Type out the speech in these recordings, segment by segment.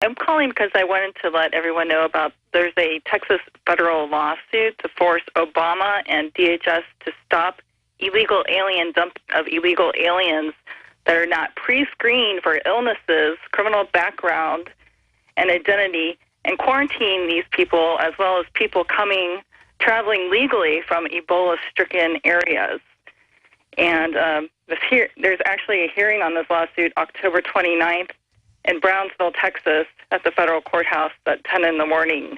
I'm calling because I wanted to let everyone know about there's a Texas federal lawsuit to force Obama and DHS to stop illegal alien dump of illegal aliens that are not pre-screened for illnesses, criminal background, and identity, and quarantine these people as well as people traveling legally from Ebola-stricken areas. And there's actually a hearing on this lawsuit October 29th in Brownsville, Texas, at the federal courthouse at 10 in the morning.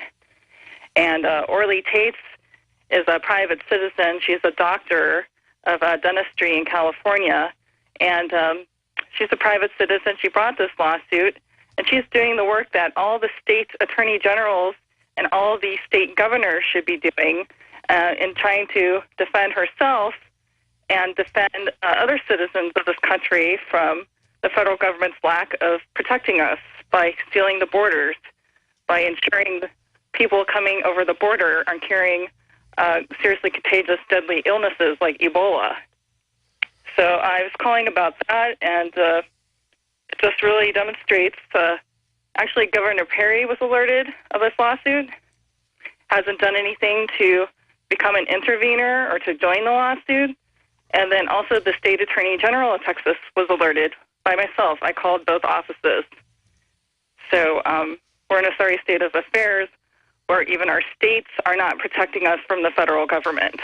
And Orly Tates is a private citizen. She's a doctor of dentistry in California, and she's a private citizen. She brought this lawsuit, and she's doing the work that all the state attorney generals and all the state governors should be doing in trying to defend herself and defend other citizens of this country from the federal government's lack of protecting us by sealing the borders, by ensuring people coming over the border aren't carrying seriously contagious, deadly illnesses like Ebola. So I was calling about that, and it just really demonstrates, actually Governor Perry was alerted of this lawsuit, hasn't done anything to become an intervener or to join the lawsuit, and then also the State Attorney General of Texas was alerted by myself. I called both offices. So we're in a sorry state of affairs where even our states are not protecting us from the federal government.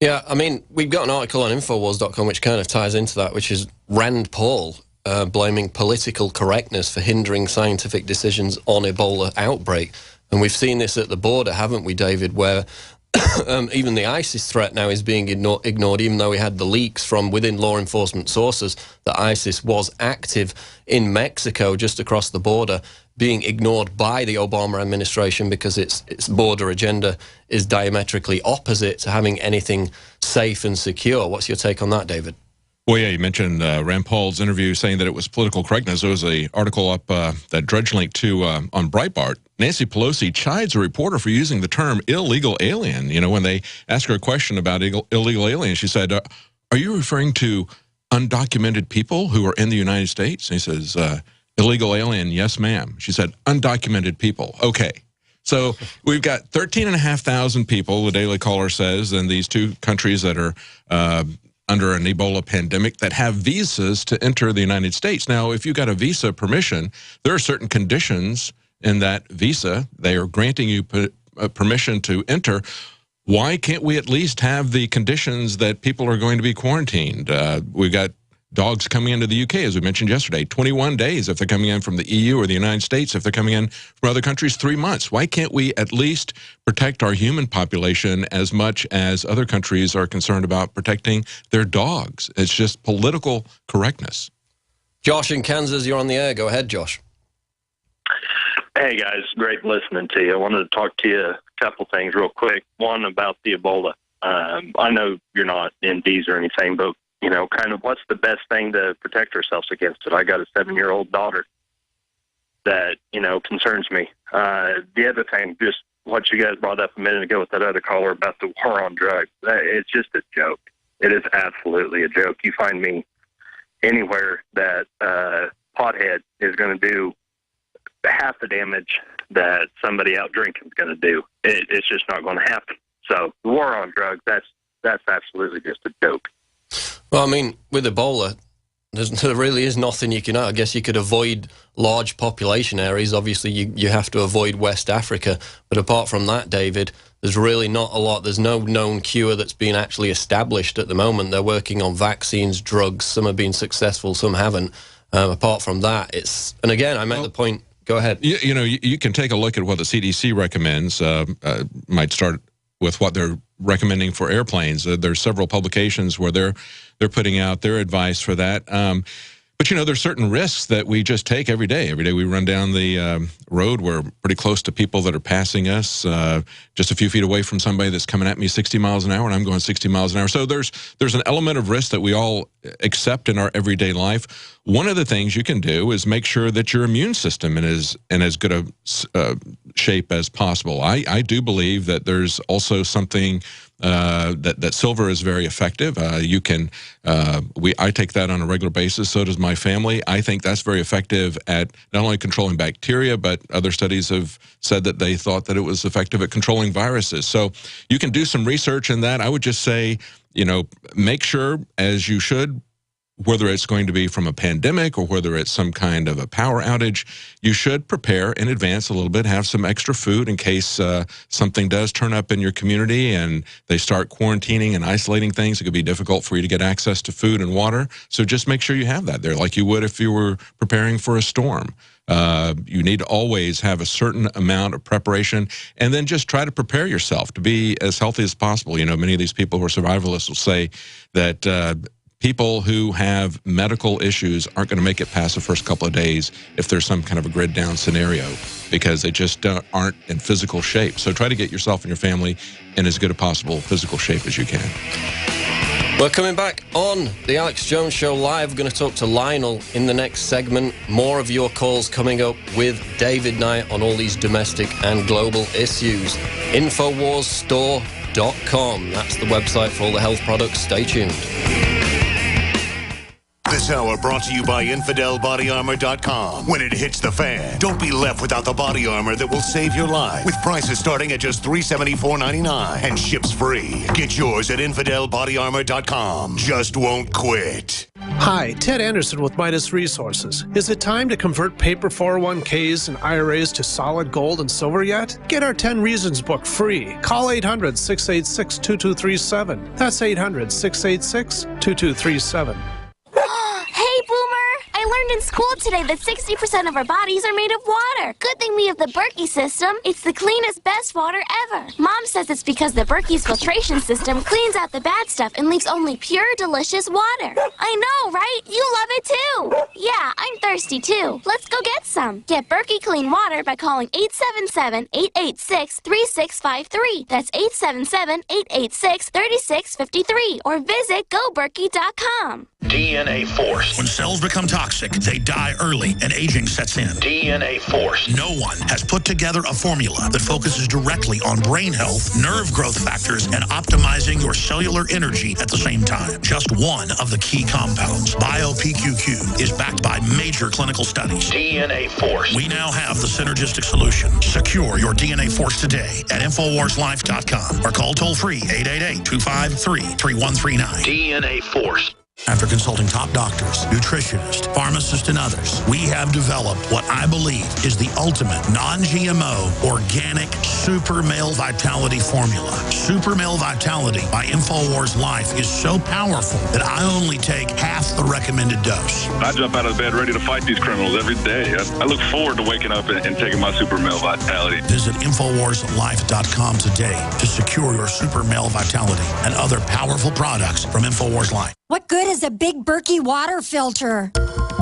Yeah, I mean, we've got an article on Infowars.com which kind of ties into that, which is Rand Paul blaming political correctness for hindering scientific decisions on Ebola outbreak. And we've seen this at the border, haven't we, David, where even the ISIS threat now is being ignored, even though we had the leaks from within law enforcement sources that ISIS was active in Mexico just across the border, being ignored by the Obama administration because its border agenda is diametrically opposite to having anything safe and secure. What's your take on that, David? Well, yeah, you mentioned Rand Paul's interview saying that it was political correctness. There was an article up that Drudge linked to on Breitbart. Nancy Pelosi chides a reporter for using the term illegal alien. You know, when they asked her a question about illegal aliens, she said, are you referring to undocumented people who are in the United States? And he says, illegal alien, yes, ma'am. She said, undocumented people. Okay. So we've got 13,500 people, the Daily Caller says, in these two countries that are under an Ebola pandemic that have visas to enter the United States. Now, if you got a visa permission, there are certain conditions in that visa. They are granting you permission to enter. Why can't we at least have the conditions that people are going to be quarantined? We've got dogs coming into the UK, as we mentioned yesterday, 21 days if they're coming in from the EU or the United States. If they're coming in from other countries, 3 months. Why can't we at least protect our human population as much as other countries are concerned about protecting their dogs? It's just political correctness. Josh in Kansas, you're on the air. Go ahead, Josh. Hey, guys. Great listening to you. I wanted to talk to you a couple things real quick. One, about the Ebola. I know you're not MDs or anything, but you know, kind of what's the best thing to protect ourselves against it? I got a 7-year-old daughter that, you know, concerns me. The other thing, just what you guys brought up a minute ago with that other caller about the war on drugs, it's just a joke. It is absolutely a joke. You find me anywhere that pothead is going to do half the damage that somebody out drinking is going to do. It's just not going to happen. So the war on drugs, that's absolutely just a joke. Well, I mean, with Ebola, there really is nothing you can... I guess you could avoid large population areas. Obviously, you have to avoid West Africa. But apart from that, David, there's really not a lot. There's no known cure that's been actually established at the moment. They're working on vaccines, drugs. Some have been successful, some haven't. Apart from that, it's... And again, I make the point... Go ahead. You know, you can take a look at what the CDC recommends. Might start with what they're recommending for airplanes. There's several publications where they're putting out their advice for that. But, you know, there's certain risks that we just take every day. Every day we run down the road. We're pretty close to people that are passing us, just a few feet away from somebody that's coming at me 60 miles an hour, and I'm going 60 miles an hour. So there's an element of risk that we all accept in our everyday life. One of the things you can do is make sure that your immune system is in as good a shape as possible. I do believe that there's also something that silver is very effective. You can, I take that on a regular basis. So does my family. I think that's very effective at not only controlling bacteria, but other studies have said that they thought that it was effective at controlling viruses. So you can do some research in that. I would just say, you know, make sure, as you should, whether it's going to be from a pandemic or whether it's some kind of a power outage, you should prepare in advance a little bit, have some extra food in case something does turn up in your community and they start quarantining and isolating things. It could be difficult for you to get access to food and water. So just make sure you have that there like you would if you were preparing for a storm. You need to always have a certain amount of preparation and then just try to prepare yourself to be as healthy as possible. You know, many of these people who are survivalists will say that people who have medical issues aren't going to make it past the first couple of days if there's some kind of a grid down scenario because they just aren't in physical shape. So try to get yourself and your family in as good a possible physical shape as you can. We're coming back on the Alex Jones Show Live. We're going to talk to Lionel in the next segment. More of your calls coming up with David Knight on all these domestic and global issues. InfoWarsStore.com. That's the website for all the health products. Stay tuned. This hour brought to you by InfidelBodyArmor.com. When it hits the fan, don't be left without the body armor that will save your life. With prices starting at just $374.99 and ships free. Get yours at InfidelBodyArmor.com. Just won't quit. Hi, Ted Anderson with Midas Resources. Is it time to convert paper 401ks and IRAs to solid gold and silver yet? Get our 10 Reasons book free. Call 800-686-2237. That's 800-686-2237. Hey, Boomer! I learned in school today that 60% of our bodies are made of water. Good thing we have the Berkey system. It's the cleanest, best water ever. Mom says it's because the Berkey's filtration system cleans out the bad stuff and leaves only pure, delicious water. I know, right? You love it too. Yeah, I'm thirsty too. Let's go get some. Get Berkey clean water by calling 877-886-3653. That's 877-886-3653. Or visit GoBerkey.com. DNA Force. When cells become toxic, they die early and aging sets in. DNA Force. No one has put together a formula that focuses directly on brain health, nerve growth factors, and optimizing your cellular energy at the same time. Just one of the key compounds, BioPQQ, is backed by major clinical studies. DNA Force. We now have the synergistic solution. Secure your DNA Force today at InfoWarsLife.com or call toll-free 888-253-3139. DNA Force. After consulting top doctors, nutritionists, pharmacists, and others, we have developed what I believe is the ultimate non-GMO, organic Super Male Vitality formula. Super Male Vitality by InfoWars Life is so powerful that I only take half the recommended dose. I jump out of bed ready to fight these criminals every day. I look forward to waking up and taking my Super Male Vitality. Visit InfoWarsLife.com today to secure your Super Male Vitality and other powerful products from InfoWars Life. What good is a Big Berkey water filter?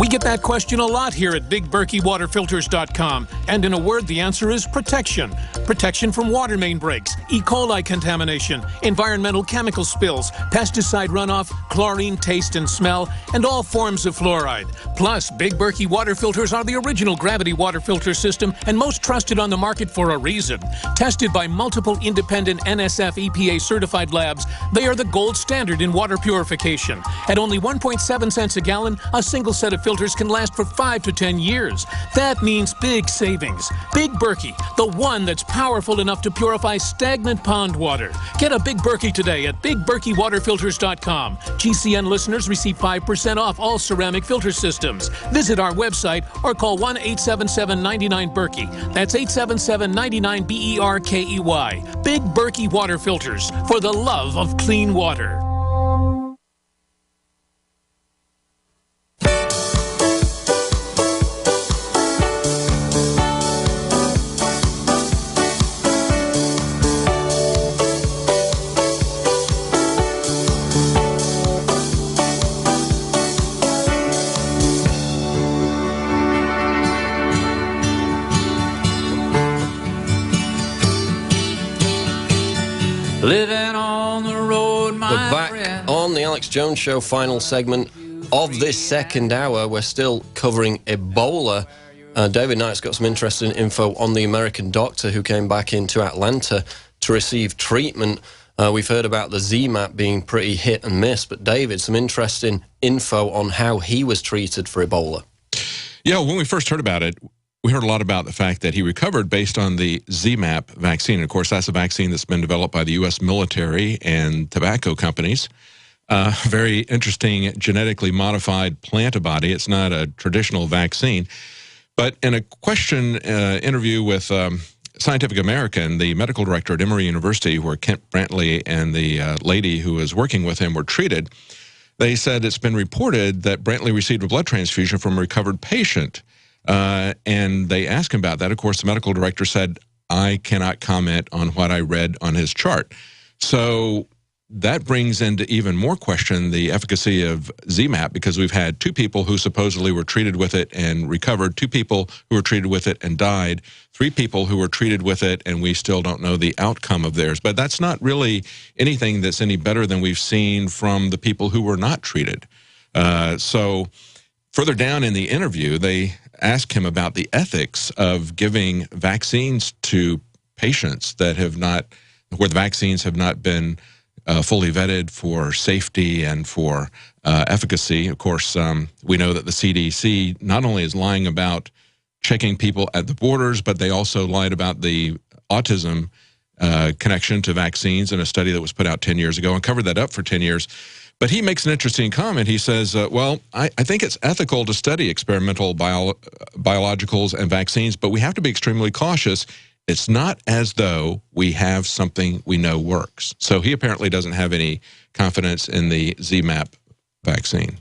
We get that question a lot here at BigBerkeyWaterFilters.com. And in a word, the answer is protection. Protection from water main breaks, E. coli contamination, environmental chemical spills, pesticide runoff, chlorine taste and smell, and all forms of fluoride. Plus, Big Berkey water filters are the original gravity water filter system and most trusted on the market for a reason. Tested by multiple independent NSF EPA certified labs, they are the gold standard in water purification. At only 1.7 cents a gallon, a single set of filters can last for 5 to 10 years. That means big savings. Big Berkey, the one that's powerful enough to purify stagnant pond water. Get a Big Berkey today at BigBerkeyWaterFilters.com. GCN listeners receive 5% off all ceramic filter systems. Visit our website or call 1-877-99-BERKEY. That's 877-99-BERKEY. Big Berkey Water Filters, for the love of clean water. Living on the road, my We're back friend. on the Alex Jones Show, final segment of this second hour. We're still covering Ebola David Knight's got some interesting info on the American doctor who came back into Atlanta to receive treatment. We've heard about the ZMapp being pretty hit and miss, but David, some interesting info on how he was treated for Ebola. Yeah, when we first heard about it, we heard a lot about the fact that he recovered based on the ZMapp vaccine. And of course, that's a vaccine that's been developed by the U.S. military and tobacco companies. Very interesting genetically modified plantibody. It's not a traditional vaccine. But in a question interview with Scientific American, the medical director at Emory University, where Kent Brantley and the lady who was working with him were treated, they said it's been reported that Brantley received a blood transfusion from a recovered patient. And they asked him about that. Of course, the medical director said, I cannot comment on what I read on his chart. So that brings into even more question the efficacy of ZMapp, because we've had 2 people who supposedly were treated with it and recovered, 2 people who were treated with it and died, 3 people who were treated with it, and we still don't know the outcome of theirs. But that's not really anything that's any better than we've seen from the people who were not treated. So further down in the interview, they asked him about the ethics of giving vaccines to patients that have not, where the vaccines have not been fully vetted for safety and for efficacy. Of course, we know that the CDC not only is lying about checking people at the borders, but they also lied about the autism connection to vaccines in a study that was put out 10 years ago and covered that up for 10 years. But he makes an interesting comment. He says, well, I think it's ethical to study experimental biologicals and vaccines, but we have to be extremely cautious. It's not as though we have something we know works. So he apparently doesn't have any confidence in the ZMapp vaccine.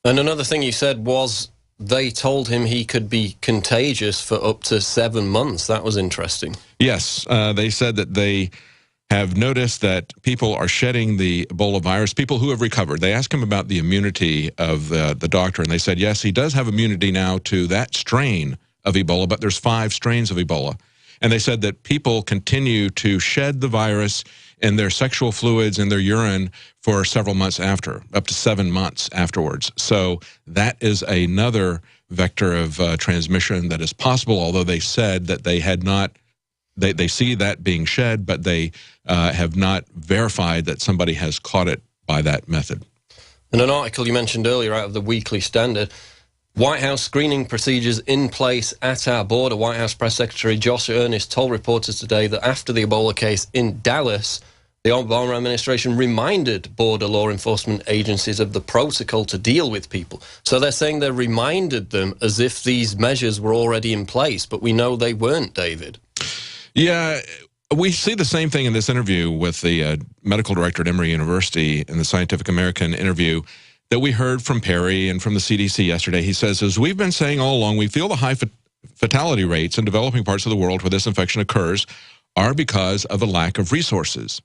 And another thing he said was they told him he could be contagious for up to 7 months. That was interesting. Yes, they said that they have noticed that people are shedding the Ebola virus, people who have recovered. They asked him about the immunity of the doctor, and they said, yes, he does have immunity now to that strain of Ebola, but there's 5 strains of Ebola. And they said that people continue to shed the virus in their sexual fluids and their urine for several months after, up to 7 months afterwards. So that is another vector of transmission that is possible, although they said that they had not, they see that being shed, but they have not verified that somebody has caught it by that method. And an article you mentioned earlier out of the Weekly Standard, White House screening procedures in place at our border. White House Press Secretary Josh Earnest told reporters today that after the Ebola case in Dallas, the Obama administration reminded border law enforcement agencies of the protocol to deal with people. So they're saying they reminded them as if these measures were already in place, but we know they weren't, David. Yeah, we see the same thing in this interview with the medical director at Emory University in the Scientific American interview that we heard from Perry and from the CDC yesterday. He says, as we've been saying all along, we feel the high fatality rates in developing parts of the world where this infection occurs are because of a lack of resources.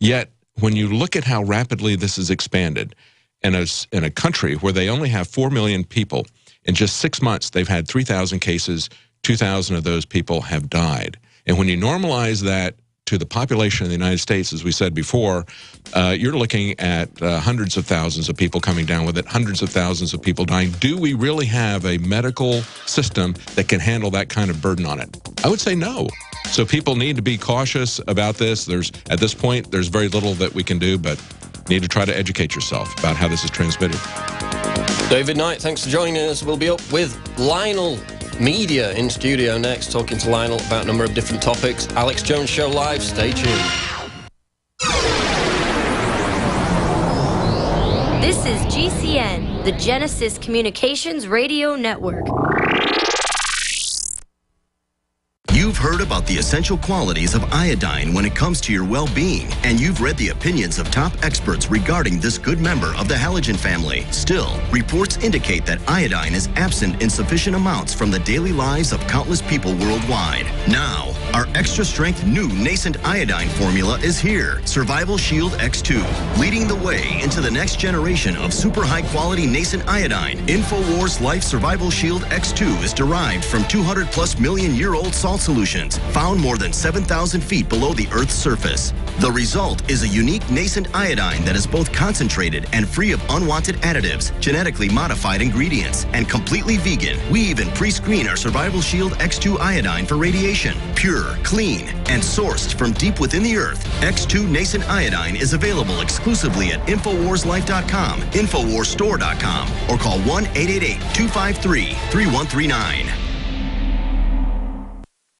Yet, when you look at how rapidly this is expanded, in a country where they only have 4 million people, in just 6 months, they've had 3,000 cases, 2,000 of those people have died. And when you normalize that to the population of the United States, as we said before, you're looking at hundreds of thousands of people coming down with it, hundreds of thousands of people dying. Do we really have a medical system that can handle that kind of burden on it? I would say no. So people need to be cautious about this. At this point, there's very little that we can do, but you need to try to educate yourself about how this is transmitted. David Knight, thanks for joining us. We'll be up with Lionel Media in studio next, talking to Lionel about a number of different topics. Alex Jones Show Live. Stay tuned. This is GCN, the Genesis Communications Radio Network. You've heard about the essential qualities of iodine when it comes to your well-being, and you've read the opinions of top experts regarding this good member of the halogen family. Still, reports indicate that iodine is absent in sufficient amounts from the daily lives of countless people worldwide. Now, our extra-strength new nascent iodine formula is here, Survival Shield X2, leading the way into the next generation of super high-quality nascent iodine. InfoWars Life Survival Shield X2 is derived from 200+ million-year-old salt solution solutions found more than 7,000 feet below the Earth's surface. The result is a unique nascent iodine that is both concentrated and free of unwanted additives, genetically modified ingredients, and completely vegan. We even pre-screen our Survival Shield X2 iodine for radiation. Pure, clean, and sourced from deep within the Earth, X2 nascent iodine is available exclusively at InfoWarsLife.com, InfoWarsStore.com, or call 1-888-253-3139.